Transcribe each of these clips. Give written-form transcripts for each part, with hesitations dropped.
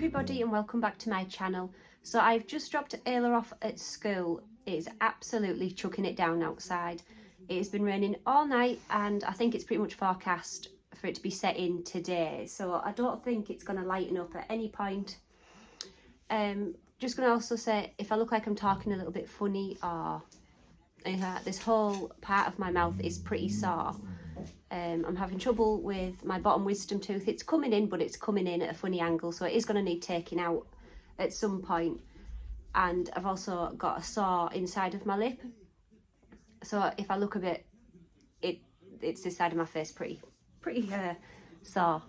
everybody and welcome back to my channel. So I've just dropped Ayla off at school. It's absolutely chucking it down outside. It has been raining all night and I think it's pretty much forecast for it to be setting today. So I don't think it's going to lighten up at any point. Just going to also say if I look like I'm talking a little bit funny or this whole part of my mouth is pretty sore. I'm having trouble with my bottom wisdom tooth. It's coming in, but it's coming in at a funny angle, so it is going to need taking out at some point. And I've also got a sore inside of my lip, so if I look a bit, it's this side of my face pretty sore.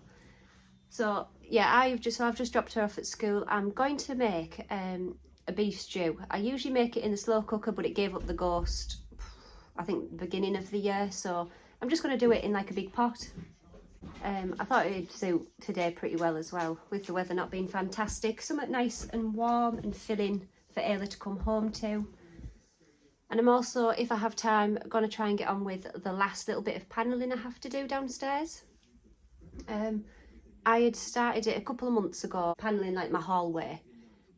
So yeah, I've just dropped her off at school. I'm going to make a beef stew. I usually make it in the slow cooker, but it gave up the ghost I think beginning of the year, so I'm just going to do it in like a big pot. I thought it would suit today pretty well as well, with the weather not being fantastic. Something nice and warm and filling for Ayla to come home to. And I'm also, if I have time, going to try and get on with the last little bit of panelling I have to do downstairs. I had started it a couple of months ago, panelling like my hallway.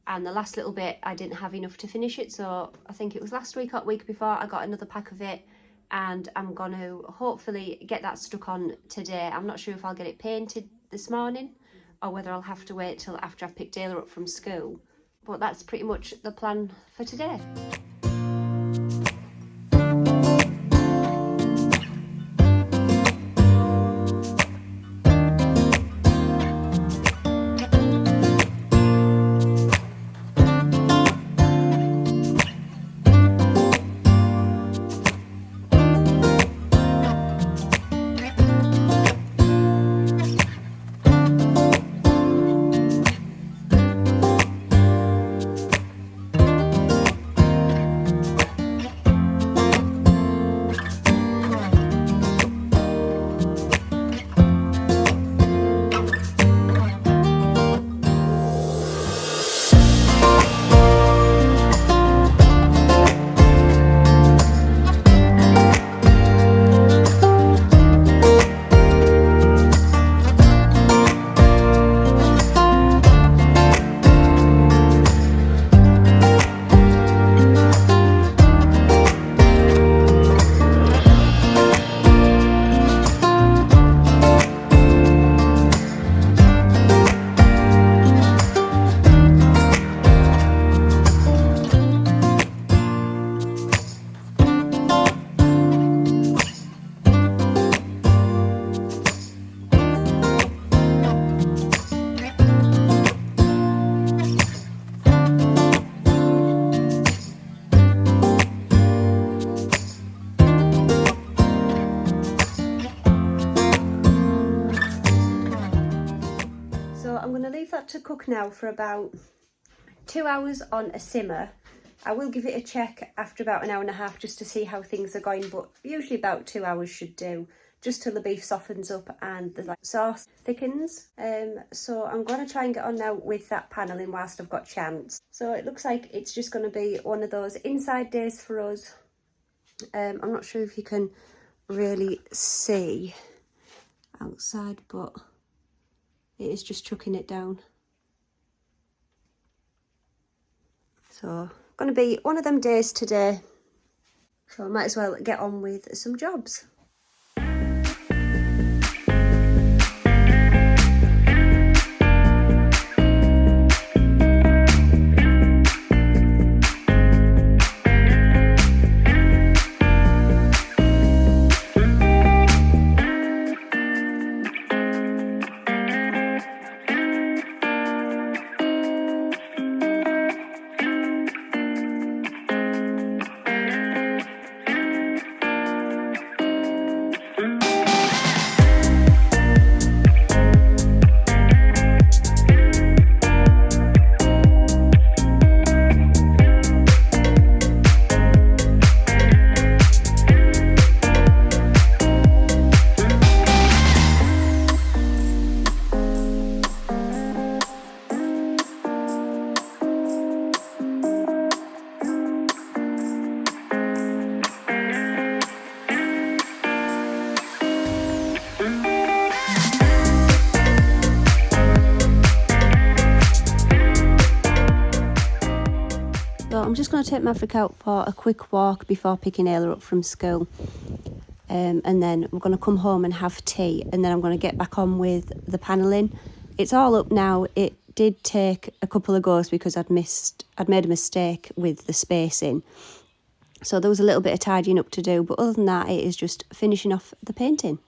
And the last little bit, I didn't have enough to finish it. So I think it was last week or week before, I got another pack of it. And I'm going to hopefully get that stuck on today. I'm not sure if I'll get it painted this morning or whether I'll have to wait till after I've picked Ayla up from school. But that's pretty much the plan for today. I'm going to leave that to cook now for about 2 hours on a simmer. I will give it a check after about an hour and a half just to see how things are going, but usually about 2 hours should do, just till the beef softens up and the sauce thickens. So I'm going to try and get on now with that panelling whilst I've got chance. So it looks like it's just going to be one of those inside days for us. I'm not sure if you can really see outside, but it is just chucking it down. So, going to be one of them days today. So I might as well get on with some jobs. I'm just going to take Maverick out for a quick walk before picking Ayla up from school. And then we're going to come home and have tea, and then I'm going to get back on with the panelling. It's all up now. It did take a couple of goes because I'd made a mistake with the spacing. So there was a little bit of tidying up to do, but other than that, it is just finishing off the painting.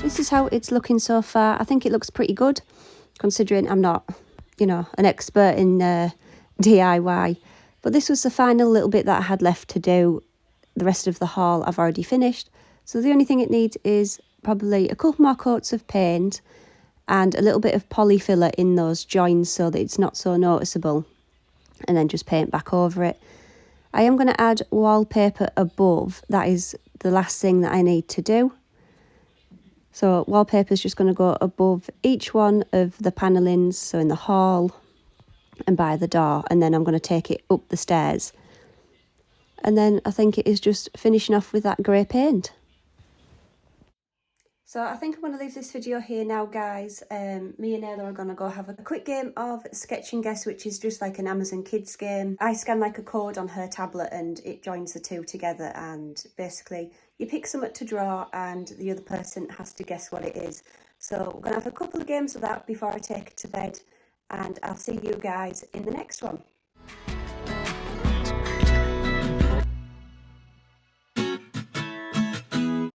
This is how it's looking so far. I think it looks pretty good, considering I'm not, an expert in DIY. But this was the final little bit that I had left to do. The rest of the haul I've already finished. So the only thing it needs is probably a couple more coats of paint and a little bit of poly filler in those joins so that it's not so noticeable. And then just paint back over it. I am going to add wallpaper above. That is the last thing that I need to do. So wallpaper is just going to go above each one of the panellings, so in the hall and by the door, and then I'm going to take it up the stairs. And then I think it is just finishing off with that grey paint. So I think I'm going to leave this video here now, guys. Me and Ayla are going to go have a quick game of Sketch and Guess, which is just like an Amazon Kids game. I scan like a code on her tablet and it joins the two together, and basically you pick something to draw and the other person has to guess what it is. So we're going to have a couple of games of that before I take it to bed, and I'll see you guys in the next one.